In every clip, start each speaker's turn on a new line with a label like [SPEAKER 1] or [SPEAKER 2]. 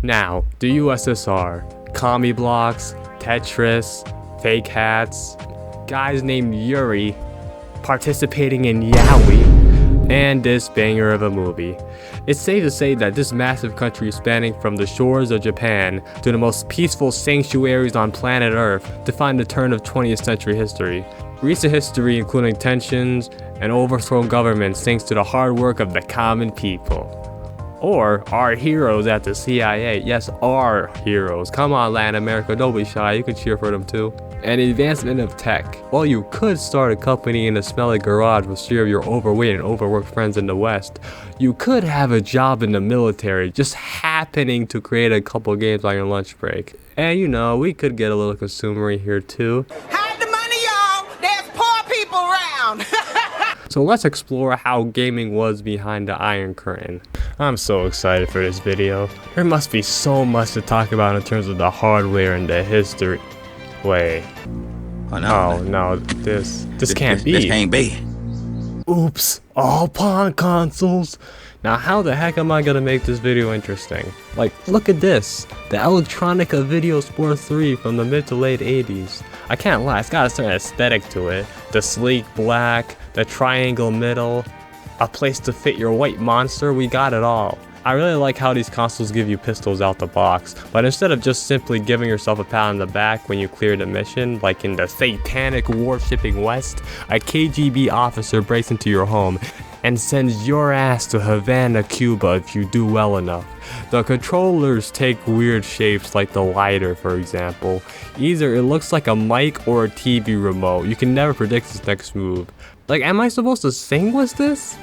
[SPEAKER 1] Now, the USSR, commie blocks, Tetris, fake hats, guys named Yuri, participating in Yowie, and this banger of a movie. It's safe to say that this massive country spanning from the shores of Japan to the most peaceful sanctuaries on planet Earth defined the turn of 20th century history. Recent history including tensions and overthrown governments thanks to the hard work of the common people. Or our heroes at the CIA. Yes, our heroes. Come on, Latin America, don't be shy, you can cheer for them too. And advancement of tech. Well, you could start a company in a smelly garage with three of your overweight and overworked friends in the West. You could have a job in the military, just happening to create a couple games on your lunch break. And you know, we could get a little consumery here too.
[SPEAKER 2] Hide the money, y'all! There's poor people around!
[SPEAKER 1] So let's explore how gaming was behind the Iron Curtain. I'm so excited for this video. There must be so much to talk about in terms of the hardware and the history. Wait. Oh no, this can't be.
[SPEAKER 3] This can't be.
[SPEAKER 1] Oops, all Pong consoles. Now how the heck am I gonna make this video interesting? Like, look at this, the Electronica Video Sport 3 from the mid to late 80s. I can't lie, it's got a certain aesthetic to it. The sleek black, the triangle middle, a place to fit your white monster, we got it all. I really like how these consoles give you pistols out the box, but instead of just simply giving yourself a pat on the back when you clear the mission, like in the satanic warshipping West, a KGB officer breaks into your home and sends your ass to Havana, Cuba if you do well enough. The controllers take weird shapes like the lighter, for example. Either it looks like a mic or a TV remote. You can never predict its next move. Like, am I supposed to sing with this?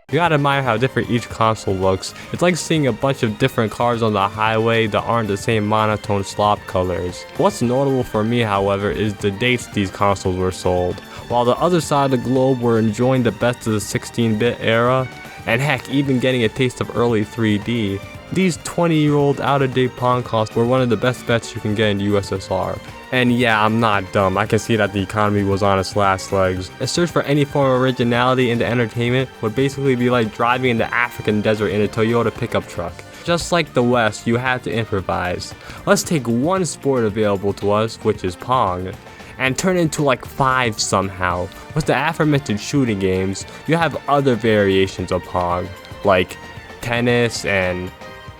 [SPEAKER 1] You gotta admire how different each console looks. It's like seeing a bunch of different cars on the highway that aren't the same monotone slop colors. What's notable for me, however, is the dates these consoles were sold. While the other side of the globe were enjoying the best of the 16-bit era, and heck, even getting a taste of early 3D, these 20-year-old out-of-date Pong consoles were one of the best bets you can get in the USSR. And yeah, I'm not dumb, I can see that the economy was on its last legs. A search for any form of originality into entertainment would basically be like driving in the African desert in a Toyota pickup truck. Just like the West, you had to improvise. Let's take one sport available to us, which is Pong, and turn it into like 5 somehow. With the aforementioned shooting games, you have other variations of Pong, like tennis and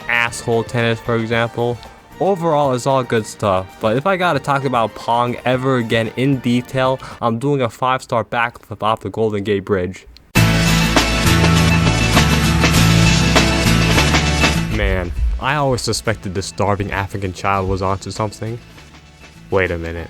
[SPEAKER 1] asshole tennis, for example. Overall, it's all good stuff, but if I gotta talk about Pong ever again in detail, I'm doing a 5-star backflip off the Golden Gate Bridge. Man, I always suspected this starving African child was onto something. Wait a minute.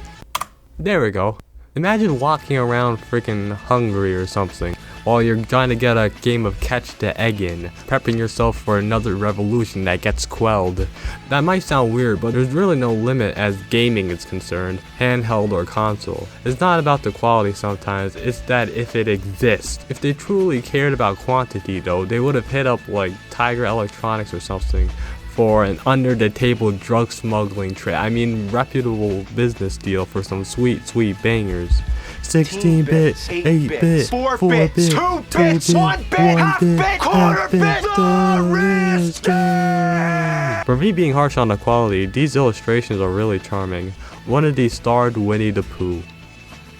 [SPEAKER 1] There we go. Imagine walking around freaking hungry or something while you're trying to get a game of catch the egg in, prepping yourself for another revolution that gets quelled. That might sound weird, but there's really no limit as gaming is concerned, handheld or console. It's not about the quality sometimes, it's that if it exists. If they truly cared about quantity though, they would have hit up like Tiger Electronics or something for an under-the-table drug smuggling trade. I mean, reputable business deal for some sweet bangers. 16-bit, 8-bit, 4-bit,
[SPEAKER 2] 2-bit, 1-bit, half-bit, quarter-bit,
[SPEAKER 1] For me being harsh on the quality, these illustrations are really charming. One of these starred Winnie the Pooh.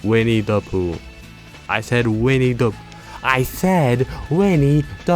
[SPEAKER 1] Winnie the Pooh. I said Winnie the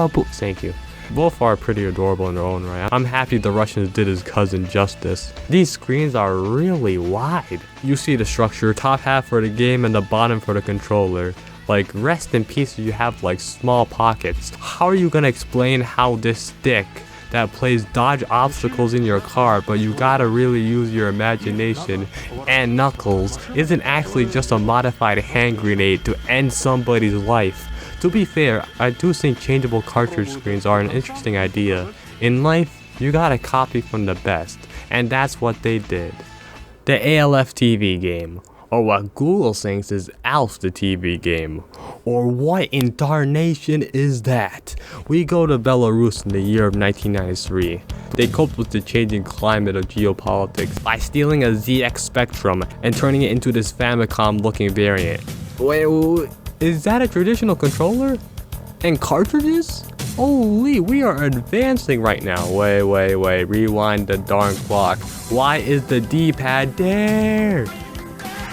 [SPEAKER 1] Pooh. Thank you. Both are pretty adorable in their own right. I'm happy the Russians did his cousin justice. These screens are really wide. You see the structure, top half for the game and the bottom for the controller. Like, rest in peace, you have like small pockets. How are you gonna explain how this stick that plays dodge obstacles in your car, but you gotta really use your imagination, and knuckles isn't actually just a modified hand grenade to end somebody's life? To be fair, I do think changeable cartridge screens are an interesting idea. In life, you gotta copy from the best, and that's what they did. The ALF TV game, or what Google thinks is ALF the TV game. Or what in darnation is that? We go to Belarus in the year of 1993. They coped with the changing climate of geopolitics by stealing a ZX Spectrum and turning it into this Famicom looking variant. Wait, is that a traditional controller? And cartridges? Holy, we are advancing right now. Wait, rewind the darn clock. Why is the D-pad there?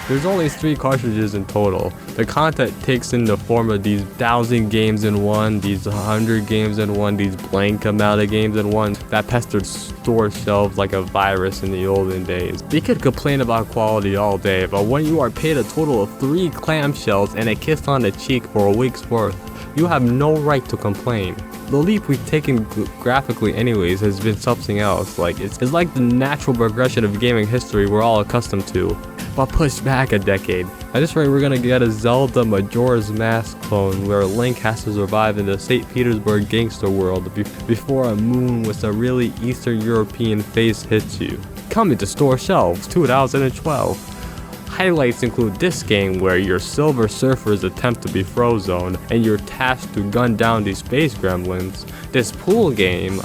[SPEAKER 1] There's only 3 cartridges in total. The content takes in the form of these 1,000 games in one, these 100 games in one, these blank amount of games in one that pestered store shelves like a virus in the olden days. We could complain about quality all day, but when you are paid a total of 3 clamshells and a kiss on the cheek for a week's worth, you have no right to complain. The leap we've taken graphically anyways has been something else. It's like the natural progression of gaming history we're all accustomed to, but pushed back a decade. At this rate, we're gonna get a Zelda Majora's Mask clone where Link has to survive in the St. Petersburg gangster world before a moon with a really Eastern European face hits you. Coming to store shelves 2012. Highlights include this game where your Silver Surfers attempt to be Frozone and you're tasked to gun down these space gremlins. This pool game,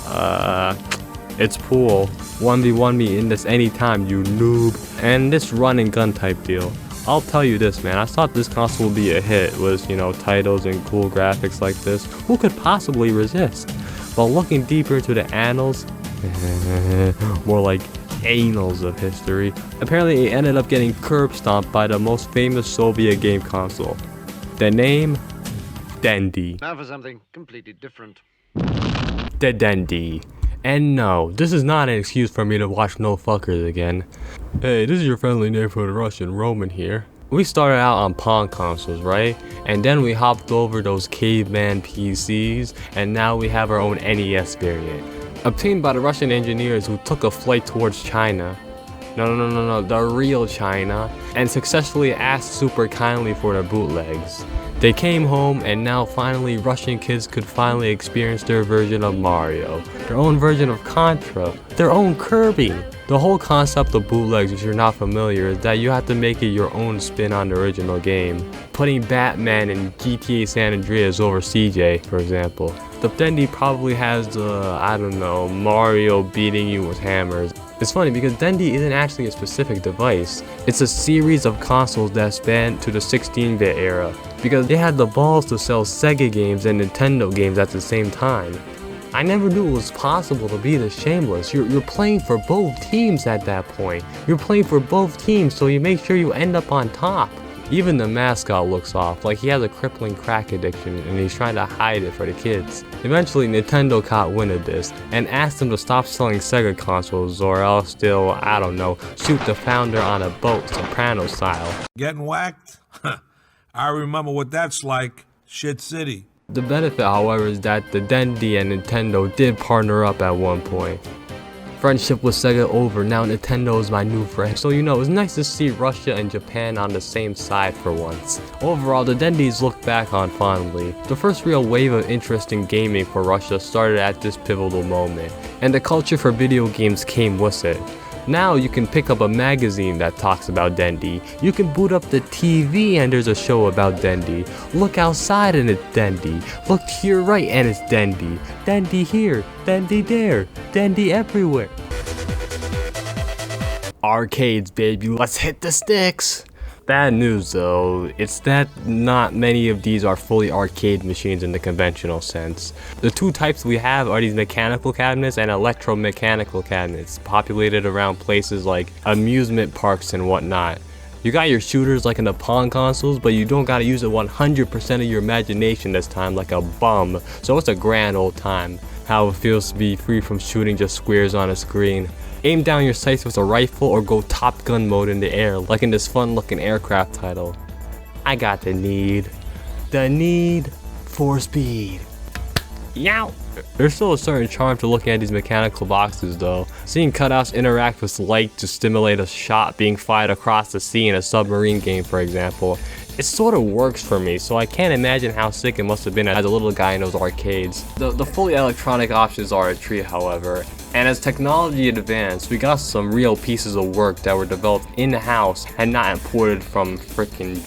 [SPEAKER 1] it's pool. 1v1 me in this anytime, you noob. And this run and gun type deal. I'll tell you this, man, I thought this console would be a hit with, titles and cool graphics like this. Who could possibly resist? But looking deeper into the annals, more like annals of history, apparently it ended up getting curb stomped by the most famous Soviet game console. The name? Dendi.
[SPEAKER 3] Now for something completely different.
[SPEAKER 1] The Dendi. And no, this is not an excuse for me to watch No Fuckers again. Hey, this is your friendly neighborhood Russian, Roman here. We started out on Pong consoles, right? And then we hopped over those caveman PCs, and now we have our own NES variant. Obtained by the Russian engineers who took a flight towards China. No, the real China. And successfully asked super kindly for their bootlegs. They came home and now finally Russian kids could finally experience their version of Mario, their own version of Contra, their own Kirby. The whole concept of bootlegs, if you're not familiar, is that you have to make it your own spin on the original game. Putting Batman and GTA San Andreas over CJ, for example. The Dendi probably has the, Mario beating you with hammers. It's funny because Dendi isn't actually a specific device. It's a series of consoles that span to the 16-bit era, because they had the balls to sell Sega games and Nintendo games at the same time. I never knew it was possible to be this shameless. You're playing for both teams at that point. You're playing for both teams, so you make sure you end up on top. Even the mascot looks off, like he has a crippling crack addiction and he's trying to hide it for the kids. Eventually Nintendo caught wind of this and asked him to stop selling Sega consoles, or else they'll, shoot the founder on a boat, Soprano style.
[SPEAKER 4] Getting whacked? I remember what that's like. Shit City.
[SPEAKER 1] The benefit, however, is that the Dendi and Nintendo did partner up at one point. Friendship with Sega over, now Nintendo is my new friend. So it's nice to see Russia and Japan on the same side for once. Overall, the Dendis look back on fondly. The first real wave of interest in gaming for Russia started at this pivotal moment, and the culture for video games came with it. Now you can pick up a magazine that talks about Dendi. You can boot up the TV and there's a show about Dendi. Look outside and it's Dendi. Look to your right and it's Dendi. Dendi here, Dendi there, Dendi everywhere. Arcades, baby, let's hit the sticks. Bad news though, it's that not many of these are fully arcade machines in the conventional sense. The two types we have are these mechanical cabinets and electromechanical cabinets, populated around places like amusement parks and whatnot. You got your shooters like in the Pong consoles, but you don't gotta use it 100% of your imagination this time like a bum, so it's a grand old time. How it feels to be free from shooting just squares on a screen. Aim down your sights with a rifle or go Top Gun mode in the air, like in this fun looking aircraft title. I got the need for speed. Yow! There's still a certain charm to looking at these mechanical boxes though. Seeing cutouts interact with light to stimulate a shot being fired across the sea in a submarine game, for example. It sort of works for me, so I can't imagine how sick it must have been as a little guy in those arcades. The fully electronic options are a treat, however, and as technology advanced, we got some real pieces of work that were developed in-house and not imported from frickin'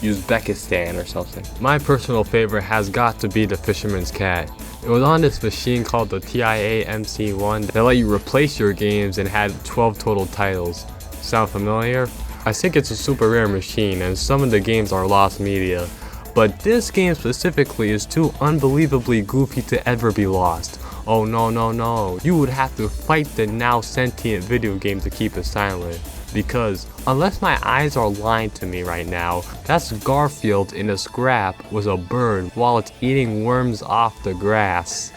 [SPEAKER 1] Uzbekistan or something. My personal favorite has got to be the Fisherman's Cat. It was on this machine called the TIA MC1 that let you replace your games and had 12 total titles. Sound familiar? I think it's a super rare machine and some of the games are lost media, But this game specifically is too unbelievably goofy to ever be lost. Oh no, you would have to fight the now sentient video game to keep it silent. Because, unless my eyes are lying to me right now, that's Garfield in a scrap with a bird while it's eating worms off the grass.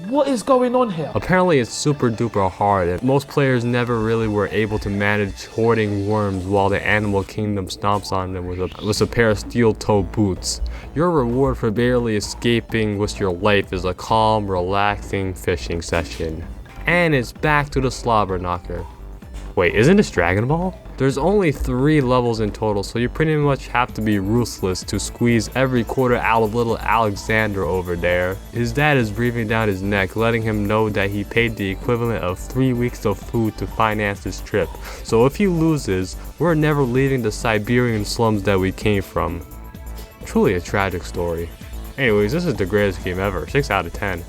[SPEAKER 5] What is going on here?
[SPEAKER 1] Apparently it's super duper hard and most players never really were able to manage hoarding worms while the animal kingdom stomps on them with a pair of steel toe boots. Your reward for barely escaping with your life is a calm, relaxing fishing session. And it's back to the slobber knocker. Wait, isn't this Dragon Ball? There's only 3 levels in total, so you pretty much have to be ruthless to squeeze every quarter out of little Alexander over there. His dad is breathing down his neck, letting him know that he paid the equivalent of 3 weeks of food to finance this trip. So if he loses, we're never leaving the Siberian slums that we came from. Truly a tragic story. Anyways, this is the greatest game ever, 6 out of 10.